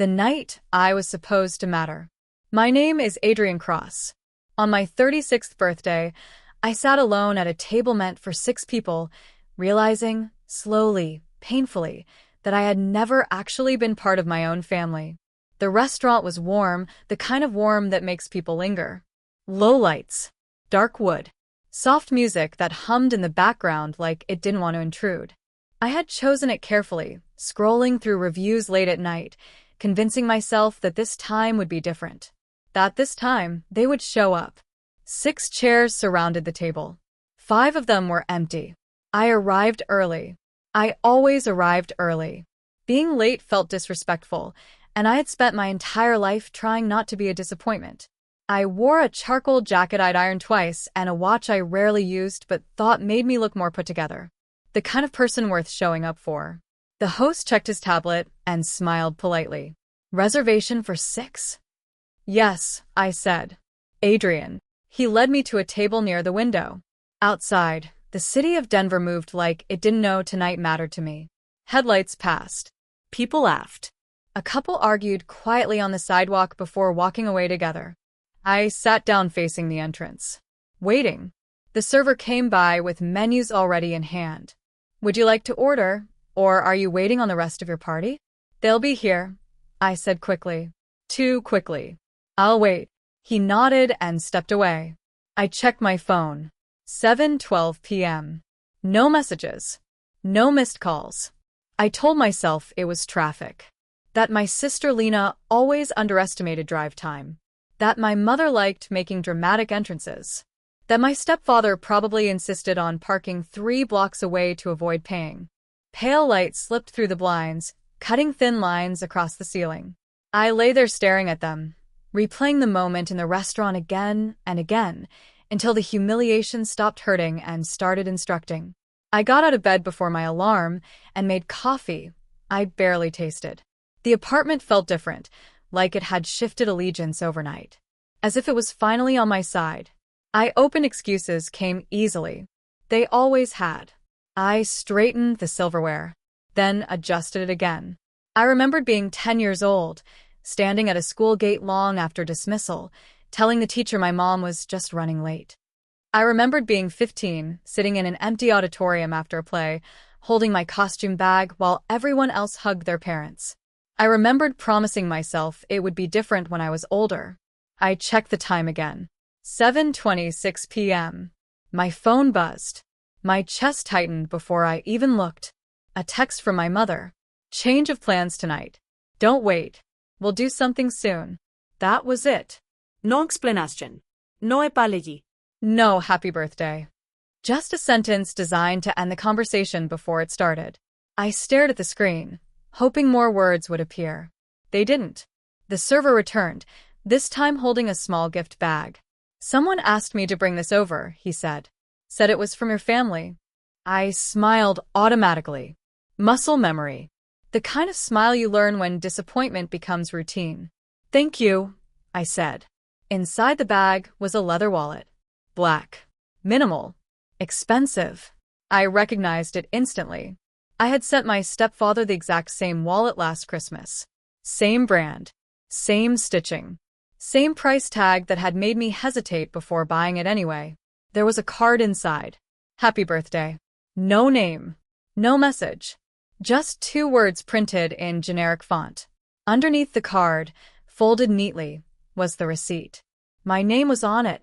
The night I was supposed to matter. My name is Adrian Cross. On my 36th birthday, I sat alone at a table meant for 6 people, realizing, slowly, painfully, that I had never actually been part of my own family. The restaurant was warm, the kind of warm that makes people linger. Low lights, dark wood, soft music that hummed in the background like it didn't want to intrude. I had chosen it carefully, scrolling through reviews late at night, convincing myself that this time would be different. That this time, they would show up. 6 chairs surrounded the table. 5 of them were empty. I arrived early. I always arrived early. Being late felt disrespectful, and I had spent my entire life trying not to be a disappointment. I wore a charcoal jacket I'd ironed twice and a watch I rarely used but thought made me look more put together. The kind of person worth showing up for. The host checked his tablet and smiled politely. Reservation for 6? Yes, I said. Adrian. He led me to a table near the window. Outside, the city of Denver moved like it didn't know tonight mattered to me. Headlights passed. People laughed. A couple argued quietly on the sidewalk before walking away together. I sat down facing the entrance. Waiting. The server came by with menus already in hand. Would you like to order, or are you waiting on the rest of your party? They'll be here, I said quickly. Too quickly. I'll wait. He nodded and stepped away. I checked my phone. 7:12 p.m. No messages. No missed calls. I told myself it was traffic. That my sister Lena always underestimated drive time. That my mother liked making dramatic entrances. That my stepfather probably insisted on parking 3 blocks away to avoid paying. Pale light slipped through the blinds, cutting thin lines across the ceiling. I lay there staring at them, replaying the moment in the restaurant again and again, until the humiliation stopped hurting and started instructing. I got out of bed before my alarm and made coffee I barely tasted. The apartment felt different, like it had shifted allegiance overnight. As if it was finally on my side. Open excuses came easily. They always had. I straightened the silverware, then adjusted it again. I remembered being 10 years old, standing at a school gate long after dismissal, telling the teacher my mom was just running late. I remembered being 15, sitting in an empty auditorium after a play, holding my costume bag while everyone else hugged their parents. I remembered promising myself it would be different when I was older. I checked the time again. 7:26 p.m. My phone buzzed. My chest tightened before I even looked. A text from my mother. Change of plans tonight. Don't wait. We'll do something soon. That was it. No explanation. No apology. No happy birthday. Just a sentence designed to end the conversation before it started. I stared at the screen, hoping more words would appear. They didn't. The server returned, this time holding a small gift bag. Someone asked me to bring this over, he said. Said it was from your family. I smiled automatically. Muscle memory. The kind of smile you learn when disappointment becomes routine. Thank you, I said. Inside the bag was a leather wallet. Black. Minimal. Expensive. I recognized it instantly. I had sent my stepfather the exact same wallet last Christmas. Same brand. Same stitching. Same price tag that had made me hesitate before buying it anyway. There was a card inside. Happy birthday. No name. No message. Just 2 words printed in generic font. Underneath the card, folded neatly, was the receipt. My name was on it.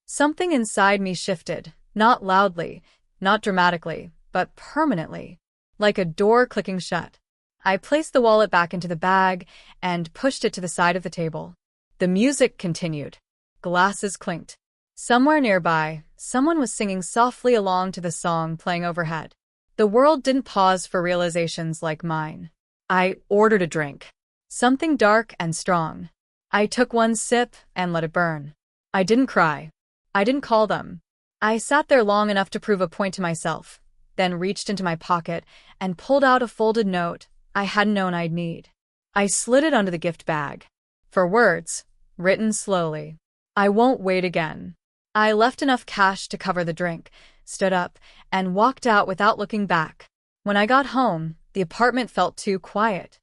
Something inside me shifted, not loudly, not dramatically, but permanently, like a door clicking shut. I placed the wallet back into the bag and pushed it to the side of the table. The music continued. Glasses clinked. Somewhere nearby, someone was singing softly along to the song playing overhead. The world didn't pause for realizations like mine. I ordered a drink. Something dark and strong. I took one sip and let it burn. I didn't cry. I didn't call them. I sat there long enough to prove a point to myself, then reached into my pocket and pulled out a folded note I hadn't known I'd need. I slid it under the gift bag. For words, written slowly. I won't wait again. I left enough cash to cover the drink, stood up, and walked out without looking back. When I got home, the apartment felt too quiet.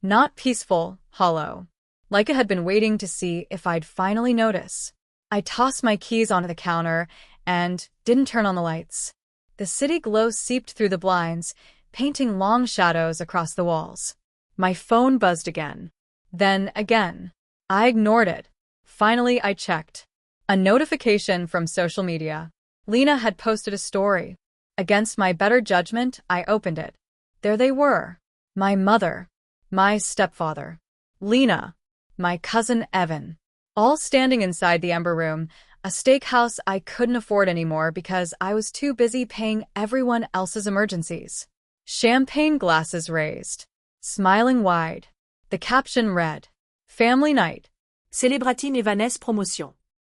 Not peaceful, hollow. Like it had been waiting to see if I'd finally notice. I tossed my keys onto the counter and didn't turn on the lights. The city glow seeped through the blinds, painting long shadows across the walls. My phone buzzed again. Then again. I ignored it. Finally, I checked. A notification from social media. Lena had posted a story. Against my better judgment, I opened it. There they were. My mother. My stepfather. Lena. My cousin Evan. All standing inside the Ember Room, a steakhouse I couldn't afford anymore because I was too busy paying everyone else's emergencies. Champagne glasses raised. Smiling wide. The caption read, Family Night. Célébrati Evanes promotion.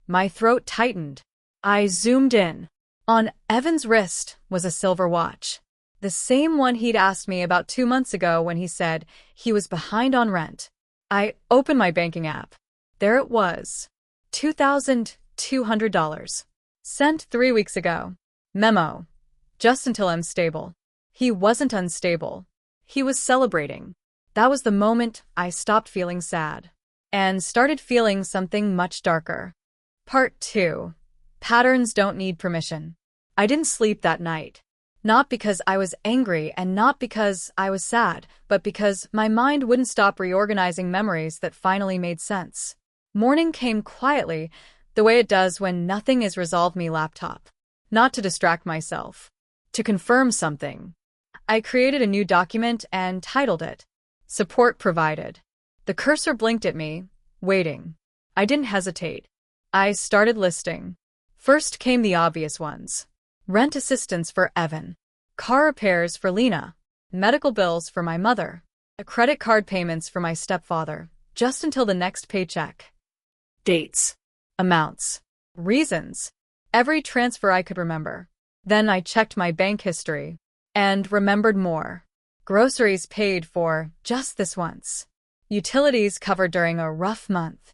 My throat tightened. I zoomed in. On Evan's wrist was a silver watch. The same one he'd asked me about 2 months ago when he said he was behind on rent. I opened my banking app. There it was. $2,200. Sent 3 weeks ago. Memo. Just until I'm stable. He wasn't unstable. He was celebrating. That was the moment I stopped feeling sad and started feeling something much darker. Part 2. Patterns don't need permission. I didn't sleep that night. Not because I was angry and not because I was sad, but because my mind wouldn't stop reorganizing memories that finally made sense. Morning came quietly, the way it does when nothing is resolved. Me laptop. Not to distract myself. To confirm something. I created a new document and titled it, Support Provided. The cursor blinked at me, waiting. I didn't hesitate. I started listing. First came the obvious ones. Rent assistance for Evan. Car repairs for Lena. Medical bills for my mother. Credit card payments for my stepfather, just until the next paycheck. Dates. Amounts. Reasons. Every transfer I could remember. Then I checked my bank history and remembered more. Groceries paid for just this once. Utilities covered during a rough month.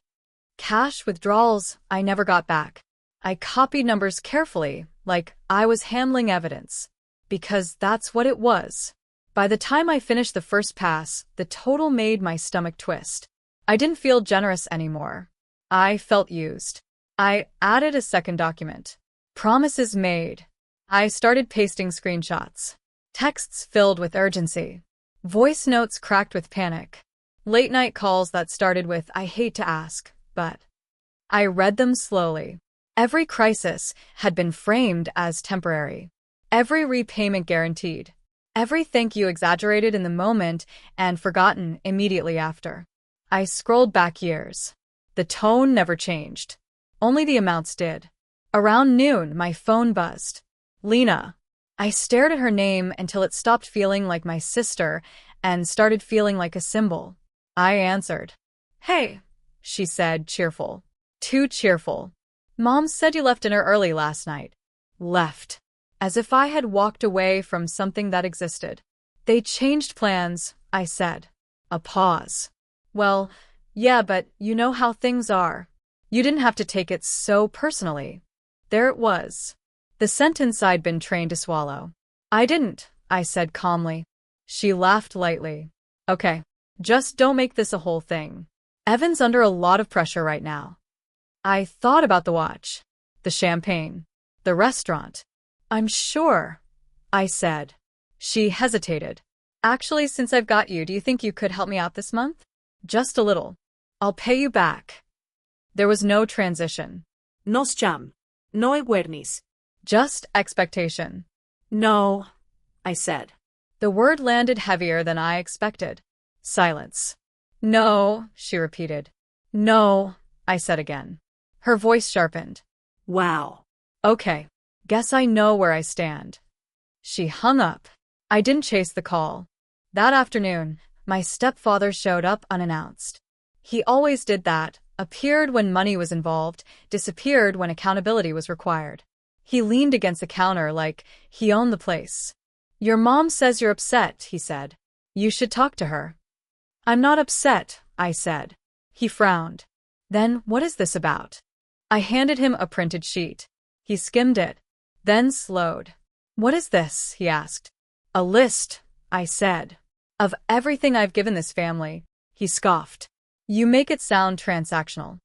Cash withdrawals I never got back. I copied numbers carefully, like I was handling evidence. Because that's what it was. By the time I finished the first pass, the total made my stomach twist. I didn't feel generous anymore. I felt used. I added a second document. Promises made. I started pasting screenshots. Texts filled with urgency. Voice notes cracked with panic. Late-night calls that started with, I hate to ask, but. I read them slowly. Every crisis had been framed as temporary. Every repayment guaranteed. Every thank you exaggerated in the moment and forgotten immediately after. I scrolled back years. The tone never changed. Only the amounts did. Around noon, my phone buzzed. Lena. I stared at her name until it stopped feeling like my sister and started feeling like a symbol. I answered. Hey, she said, cheerful. Too cheerful. Mom said you left dinner early last night. Left. As if I had walked away from something that existed. They changed plans, I said. A pause. Well, yeah, but you know how things are. You didn't have to take it so personally. There it was. The sentence I'd been trained to swallow. I didn't, I said calmly. She laughed lightly. Okay, just don't make this a whole thing. Evan's under a lot of pressure right now. I thought about the watch, the champagne, the restaurant. I'm sure, I said. She hesitated. Actually, since I've got you, do you think you could help me out this month? Just a little. I'll pay you back. There was no transition. Nos jam. No eguernis. Just expectation. No, I said. The word landed heavier than I expected. Silence. No, she repeated. No, I said again. Her voice sharpened. Wow. Okay. Guess I know where I stand. She hung up. I didn't chase the call. That afternoon, my stepfather showed up unannounced. He always did that, appeared when money was involved, disappeared when accountability was required. He leaned against the counter like he owned the place. Your mom says you're upset, he said. You should talk to her. I'm not upset, I said. He frowned. Then what is this about? I handed him a printed sheet. He skimmed it, then slowed. What is this? He asked. A list, I said, of everything I've given this family. He scoffed. You make it sound transactional.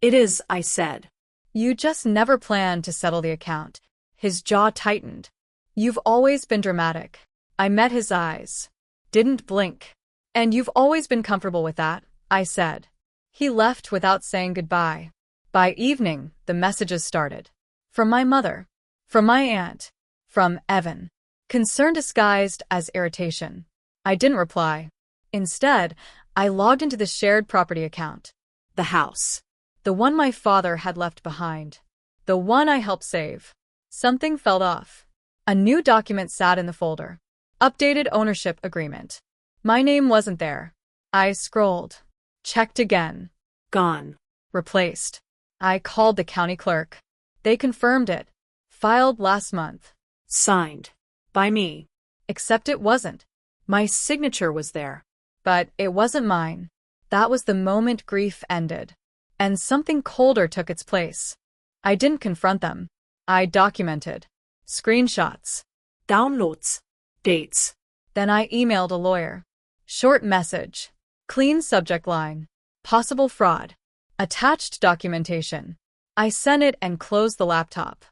It is, I said. You just never planned to settle the account. His jaw tightened. You've always been dramatic. I met his eyes. Didn't blink. And you've always been comfortable with that, I said. He left without saying goodbye. By evening, the messages started. From my mother. From my aunt. From Evan. Concern disguised as irritation. I didn't reply. Instead, I logged into the shared property account. The house. The one my father had left behind. The one I helped save. Something fell off. A new document sat in the folder. Updated ownership agreement. My name wasn't there. I scrolled. Checked again. Gone. Replaced. I called the county clerk. They confirmed it. Filed last month. Signed. By me. Except it wasn't. My signature was there. But it wasn't mine. That was the moment grief ended. And something colder took its place. I didn't confront them. I documented. Screenshots. Downloads. Dates. Then I emailed a lawyer. Short message. Clean subject line. Possible fraud. Attached documentation. I sent it and closed the laptop.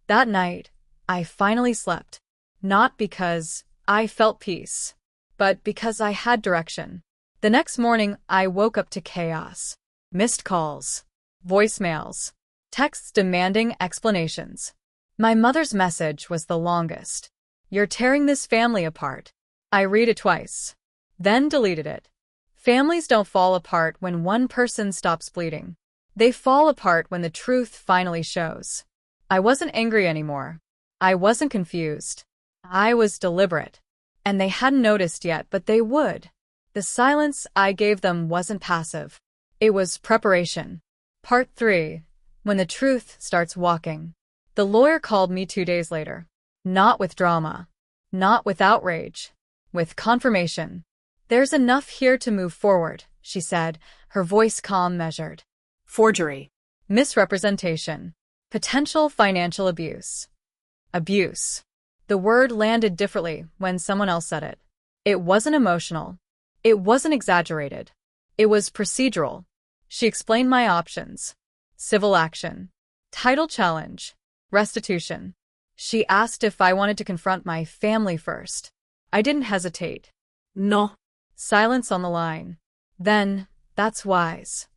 That night, I finally slept. Not because I felt peace, but because I had direction. The next morning, I woke up to chaos. Missed calls. Voicemails. Texts demanding explanations. My mother's message was the longest. You're tearing this family apart. I read it twice. Then deleted it. Families don't fall apart when one person stops bleeding. They fall apart when the truth finally shows. I wasn't angry anymore. I wasn't confused. I was deliberate. And they hadn't noticed yet, but they would. The silence I gave them wasn't passive. It was preparation. Part 3. When the truth starts walking. The lawyer called me 2 days later. Not with drama. Not with outrage. With confirmation. There's enough here to move forward, she said, her voice calm, measured. Forgery. Misrepresentation. Potential financial abuse. Abuse. The word landed differently when someone else said it. It wasn't emotional. It wasn't exaggerated. It was procedural. She explained my options. Civil action. Title challenge. Restitution. She asked if I wanted to confront my family first. I didn't hesitate. No. Silence on the line. Then, that's wise.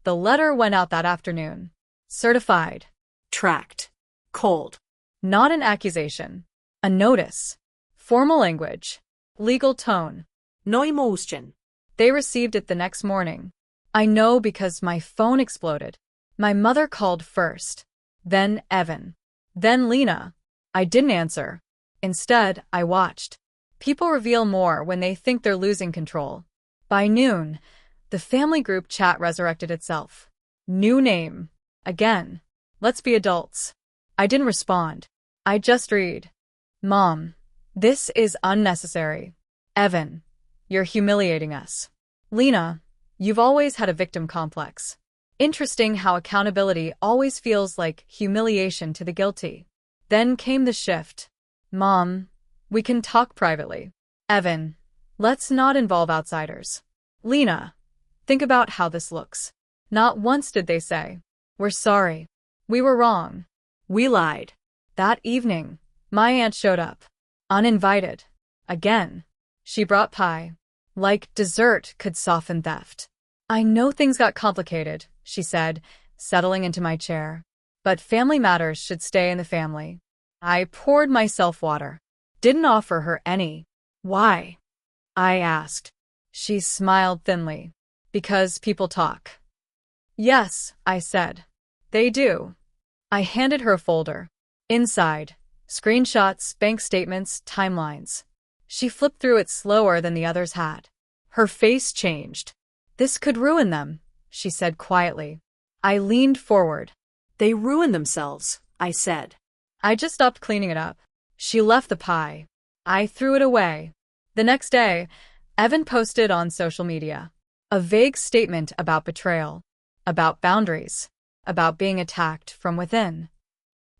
The letter went out that afternoon. Certified. Tracked. Cold. Not an accusation. A notice. Formal language. Legal tone. No emotion. They received it the next morning. I know because my phone exploded. My mother called first. Then Evan. Then Lena. I didn't answer. Instead, I watched. People reveal more when they think they're losing control. By noon, the family group chat resurrected itself. New name. Again. Let's be adults. I didn't respond. I just read. Mom. This is unnecessary. Evan. You're humiliating us. Lena. You've always had a victim complex. Interesting how accountability always feels like humiliation to the guilty. Then came the shift. Mom. We can talk privately. Evan. Let's not involve outsiders. Lena. Think about how this looks. Not once did they say, we're sorry. We were wrong. We lied. That evening, my aunt showed up. Uninvited. Again. She brought pie. Like dessert could soften theft. I know things got complicated, she said, settling into my chair. But family matters should stay in the family. I poured myself water. Didn't offer her any. Why? I asked. She smiled thinly. Because people talk. Yes, I said. They do. I handed her a folder. Inside, screenshots, bank statements, timelines. She flipped through it slower than the others had. Her face changed. This could ruin them, she said quietly. I leaned forward. They ruin themselves, I said. I just stopped cleaning it up. She left the pie. I threw it away. The next day, Evan posted on social media. A vague statement about betrayal. About boundaries. About being attacked from within.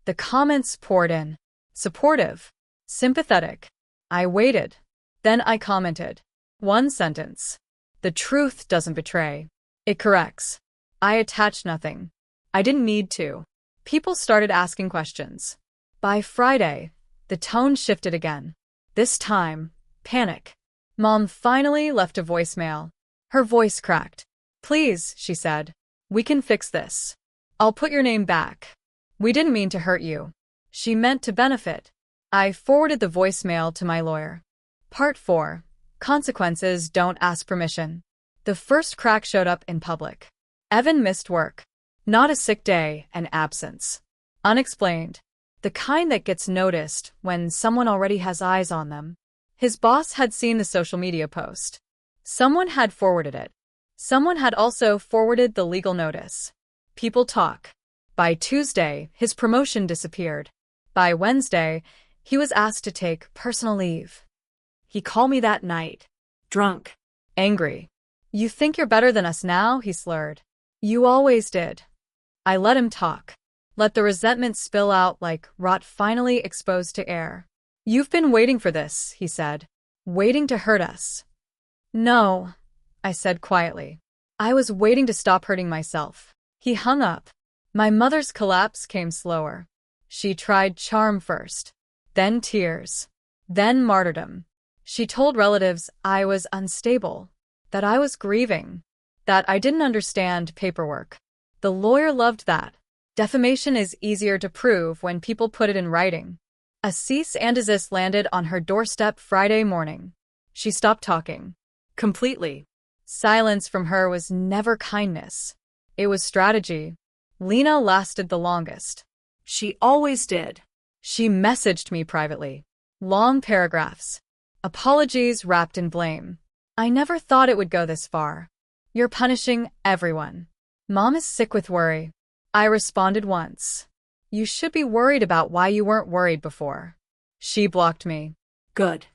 The comments poured in. Supportive. Sympathetic. I waited. Then I commented. One sentence. The truth doesn't betray. It corrects. I attached nothing. I didn't need to. People started asking questions. By Friday, the tone shifted again. This time, panic. Mom finally left a voicemail. Her voice cracked. Please, she said. We can fix this. I'll put your name back. We didn't mean to hurt you. She meant to benefit. I forwarded the voicemail to my lawyer. Part 4. Consequences don't ask permission. The first crack showed up in public. Evan missed work. Not a sick day, an absence. Unexplained. The kind that gets noticed when someone already has eyes on them. His boss had seen the social media post. Someone had forwarded it. Someone had also forwarded the legal notice. People talk. By Tuesday, his promotion disappeared. By Wednesday, he was asked to take personal leave. He called me that night. Drunk. Angry. You think you're better than us now? He slurred. You always did. I let him talk. Let the resentment spill out like rot finally exposed to air. You've been waiting for this, he said. Waiting to hurt us. No, I said quietly. I was waiting to stop hurting myself. He hung up. My mother's collapse came slower. She tried charm first, then tears, then martyrdom. She told relatives I was unstable, that I was grieving, that I didn't understand paperwork. The lawyer loved that. Defamation is easier to prove when people put it in writing. A cease and desist landed on her doorstep Friday morning. She stopped talking. Completely. Silence from her was never kindness. It was strategy. Lena lasted the longest. She always did. She messaged me privately. Long paragraphs. Apologies wrapped in blame. I never thought it would go this far. You're punishing everyone. Mom is sick with worry. I responded once. You should be worried about why you weren't worried before. She blocked me. Good.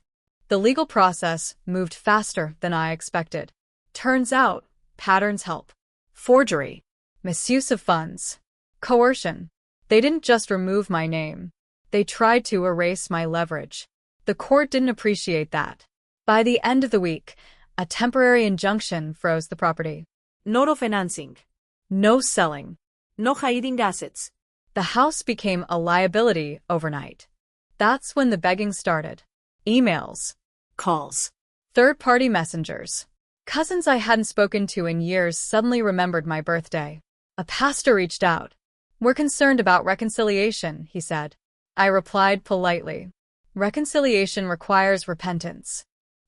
The legal process moved faster than I expected. Turns out, patterns help. Forgery. Misuse of funds. Coercion. They didn't just remove my name. They tried to erase my leverage. The court didn't appreciate that. By the end of the week, a temporary injunction froze the property. No financing. No selling. No hiding assets. The house became a liability overnight. That's when the begging started. Emails. Calls. Third-party messengers. Cousins I hadn't spoken to in years suddenly remembered my birthday. A pastor reached out. We're concerned about reconciliation, he said. I replied politely. Reconciliation requires repentance.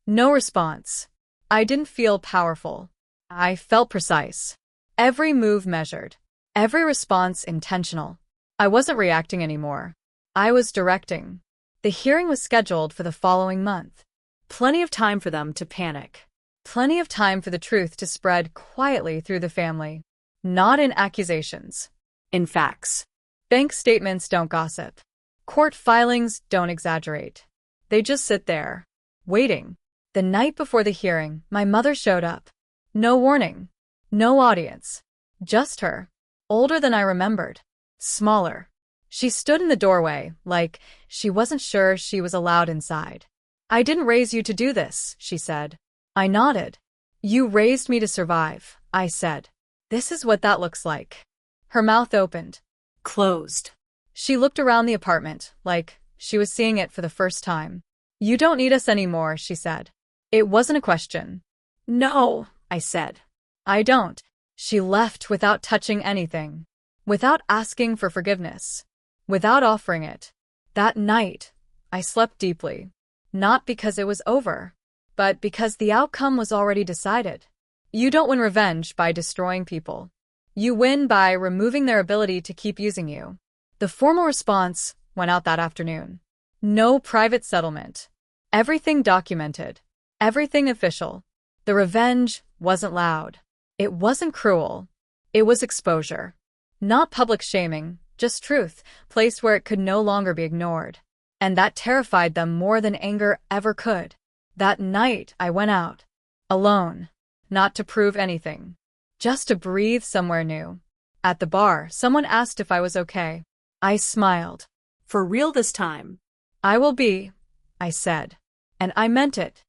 No response. I didn't feel powerful. I felt precise. Every move measured. Every response intentional. I wasn't reacting anymore. I was directing. The hearing was scheduled for the following month. Plenty of time for them to panic. Plenty of time for the truth to spread quietly through the family. Not in accusations. In facts. Bank statements don't gossip. Court filings don't exaggerate. They just sit there, waiting. The night before the hearing, my mother showed up. No warning. No audience. Just her. Older than I remembered. Smaller. She stood in the doorway, like she wasn't sure she was allowed inside. I didn't raise you to do this, she said. I nodded. You raised me to survive, I said. This is what that looks like. Her mouth opened. Closed. She looked around the apartment, like she was seeing it for the first time. You don't need us anymore, she said. It wasn't a question. No, I said. I don't. She left without touching anything. Without asking for forgiveness. Without offering it. That night, I slept deeply. Not because it was over, but because the outcome was already decided. You don't win revenge by destroying people. You win by removing their ability to keep using you. The formal response went out that afternoon. No private settlement. Everything documented. Everything official. The revenge wasn't loud. It wasn't cruel. It was exposure. Not public shaming, just truth, placed where it could no longer be ignored. And that terrified them more than anger ever could. That night, I went out. Alone. Not to prove anything. Just to breathe somewhere new. At the bar, someone asked if I was okay. I smiled. For real this time. I will be, I said. And I meant it.